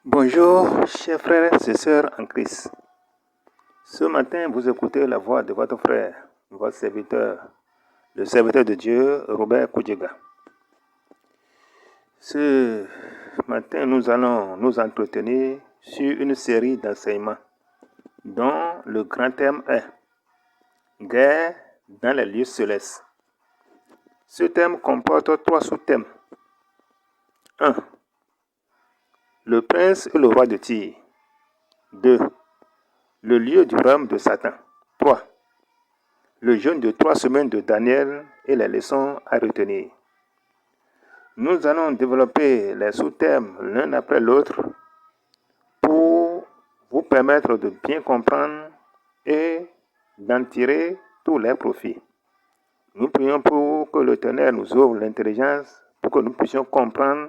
Bonjour, chers frères et sœurs en Christ. Ce matin, vous écoutez la voix de votre frère, votre serviteur, le serviteur de Dieu, Robert Koudjega. Ce matin, nous allons nous entretenir sur une série d'enseignements dont le grand thème est « Guerre dans les lieux célestes ». Ce thème comporte 3 sous-thèmes. 1. Le prince et le roi de Tyr. 2. Le lieu du royaume de Satan. 3. Le jeûne de 3 semaines de Daniel et les leçons à retenir. Nous allons développer les sous-thèmes l'un après l'autre pour vous permettre de bien comprendre et d'en tirer tous les profits. Nous prions pour que l'Éternel nous ouvre l'intelligence pour que nous puissions comprendre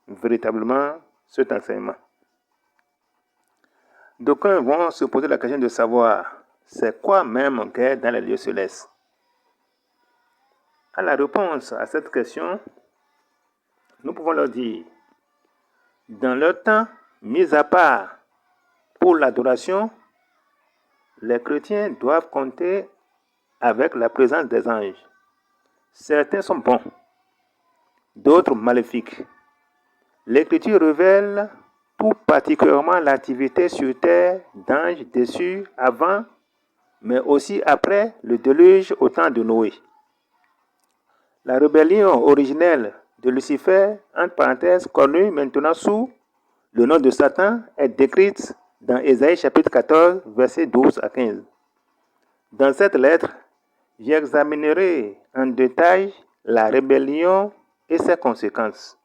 véritablement cet enseignement. D'aucuns vont se poser la question de savoir c'est quoi même guerre dans les lieux célestes. À la réponse à cette question, nous pouvons leur dire, dans leur temps mis à part pour l'adoration, les chrétiens doivent compter avec la présence des anges. Certains sont bons, d'autres maléfiques. L'Écriture révèle tout particulièrement l'activité sur terre d'anges déçus avant, mais aussi après le déluge au temps de Noé. La rébellion originelle de Lucifer, entre parenthèses, connue maintenant sous le nom de Satan, est décrite dans Ésaïe chapitre 14, versets 12 à 15. Dans cette lettre, j'examinerai en détail la rébellion et ses conséquences.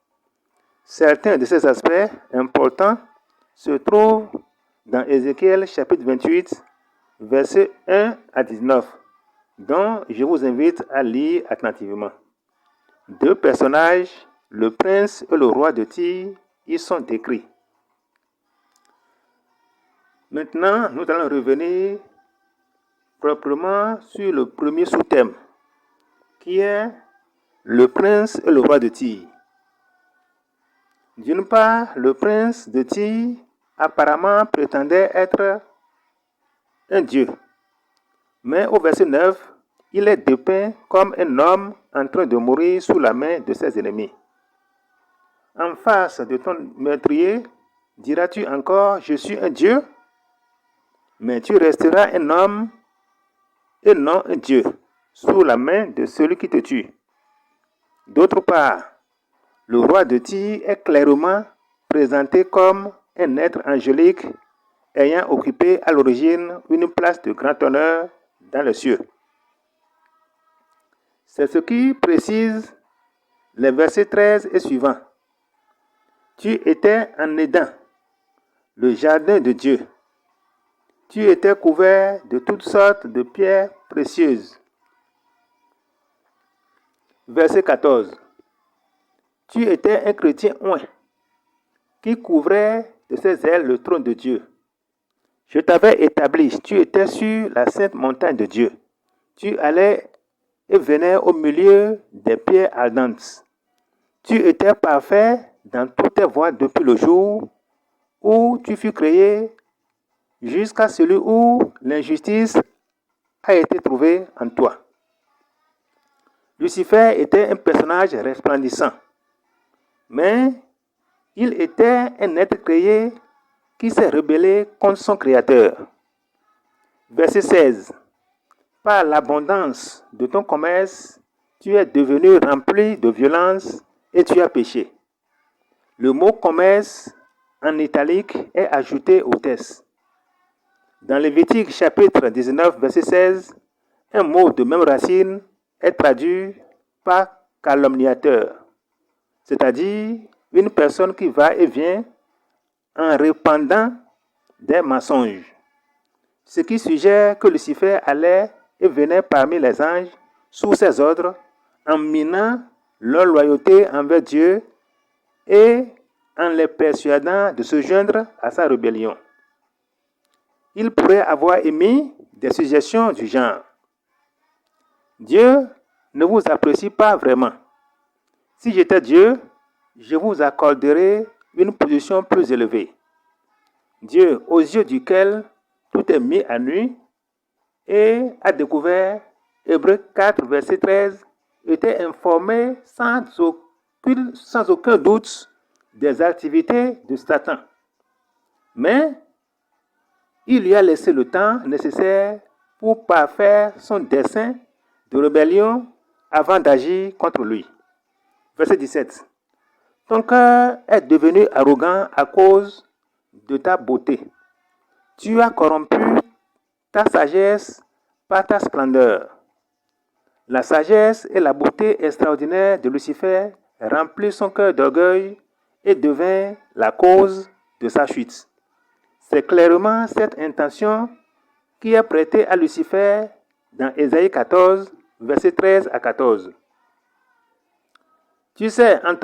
Certains de ces aspects importants se trouvent dans Ézéchiel chapitre 28, versets 1 à 19, dont je vous invite à lire attentivement. 2 personnages, le prince et le roi de Tyr, y sont décrits. Maintenant, nous allons revenir proprement sur le premier sous-thème, qui est le prince et le roi de Tyr. D'une part, le prince de Tyr apparemment prétendait être un dieu. Mais au verset 9, il est dépeint comme un homme en train de mourir sous la main de ses ennemis. En face de ton meurtrier, diras-tu encore, je suis un dieu? Mais tu resteras un homme et non un dieu, sous la main de celui qui te tue. D'autre part, le roi de Tyr est clairement présenté comme un être angélique ayant occupé à l'origine une place de grand honneur dans les cieux. C'est ce qui précise les versets 13 et suivants. Tu étais en Éden, le jardin de Dieu. Tu étais couvert de toutes sortes de pierres précieuses. Verset 14. Tu étais un chrétien oint qui couvrait de ses ailes le trône de Dieu. Je t'avais établi, tu étais sur la sainte montagne de Dieu. Tu allais et venais au milieu des pierres ardentes. Tu étais parfait dans toutes tes voies depuis le jour où tu fus créé jusqu'à celui où l'injustice a été trouvée en toi. Lucifer était un personnage resplendissant, mais il était un être créé qui s'est rebellé contre son Créateur. Verset 16. Par l'abondance de ton commerce, tu es devenu rempli de violence et tu as péché. Le mot commerce en italique est ajouté au texte. Dans Lévitique chapitre 19, verset 16, un mot de même racine est traduit par calomniateur, c'est-à-dire une personne qui va et vient en répandant des mensonges. Ce qui suggère que Lucifer allait et venait parmi les anges sous ses ordres en minant leur loyauté envers Dieu et en les persuadant de se joindre à sa rébellion. Il pourrait avoir émis des suggestions du genre. Dieu ne vous apprécie pas vraiment. Si j'étais Dieu, je vous accorderais une position plus élevée. Dieu, aux yeux duquel tout est mis à nu, et a découvert, Hébreux 4, verset 13, était informé sans aucun doute des activités de Satan. Mais il lui a laissé le temps nécessaire pour parfaire son dessein de rébellion avant d'agir contre lui. Verset 17. Ton cœur est devenu arrogant à cause de ta beauté. Tu as corrompu ta sagesse par ta splendeur. La sagesse et la beauté extraordinaire de Lucifer remplissent son cœur d'orgueil et devint la cause de sa chute. C'est clairement cette intention qui est prêtée à Lucifer dans Ésaïe 14, versets 13 à 14. Tu disais en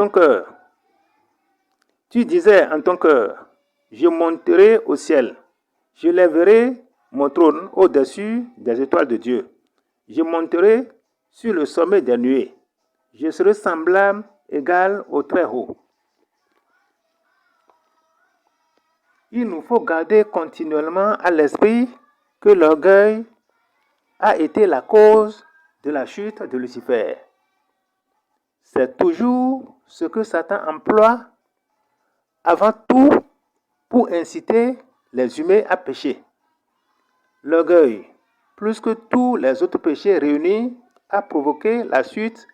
ton cœur, je monterai au ciel, je lèverai mon trône au-dessus des étoiles de Dieu. Je monterai sur le sommet des nuées. Je serai semblable, égal au Très-Haut. Il nous faut garder continuellement à l'esprit que l'orgueil a été la cause de la chute de Lucifer. C'est toujours ce que Satan emploie avant tout pour inciter les humains à pécher. L'orgueil, plus que tous les autres péchés réunis, a provoqué la chute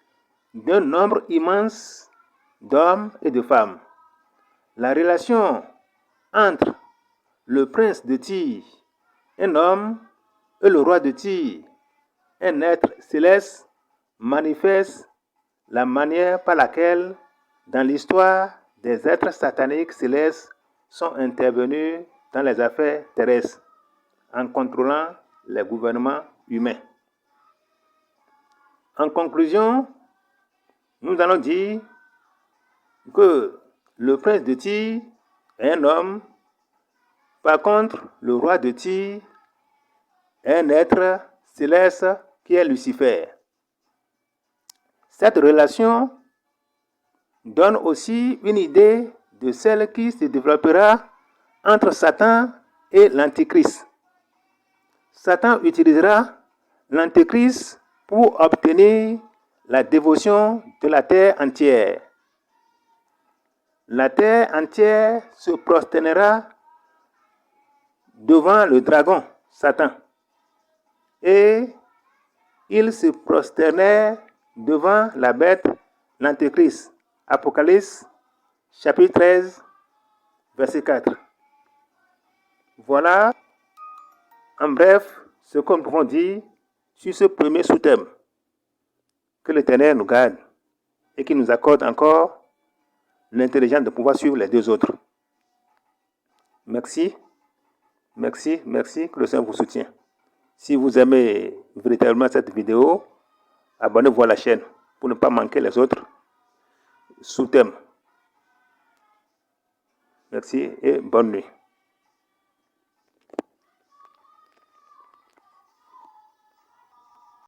d'un nombre immense d'hommes et de femmes. La relation entre le prince de Tyr, un homme, et le roi de Tyr, un être céleste, manifeste la manière par laquelle, dans l'histoire, des êtres sataniques célestes sont intervenus dans les affaires terrestres en contrôlant les gouvernements humains. En conclusion, nous allons dire que le prince de Tyr est un homme. Par contre, le roi de Tyr est un être céleste qui est Lucifer. Cette relation donne aussi une idée de celle qui se développera entre Satan et l'Antichrist. Satan utilisera l'Antichrist pour obtenir la dévotion de la terre entière. La terre entière se prosternera devant le dragon, Satan, et il se prosternait devant la bête, l'Antéchrist. Apocalypse, chapitre 13, verset 4. Voilà, en bref, ce que nous pouvons dire sur ce premier sous-thème. Que l'Éternel nous garde et qu'il nous accorde encore l'intelligence de pouvoir suivre les deux autres. Merci, que le Seigneur vous soutienne. Si vous aimez véritablement cette vidéo, abonnez-vous à la chaîne pour ne pas manquer les autres sous-thèmes. Merci et bonne nuit.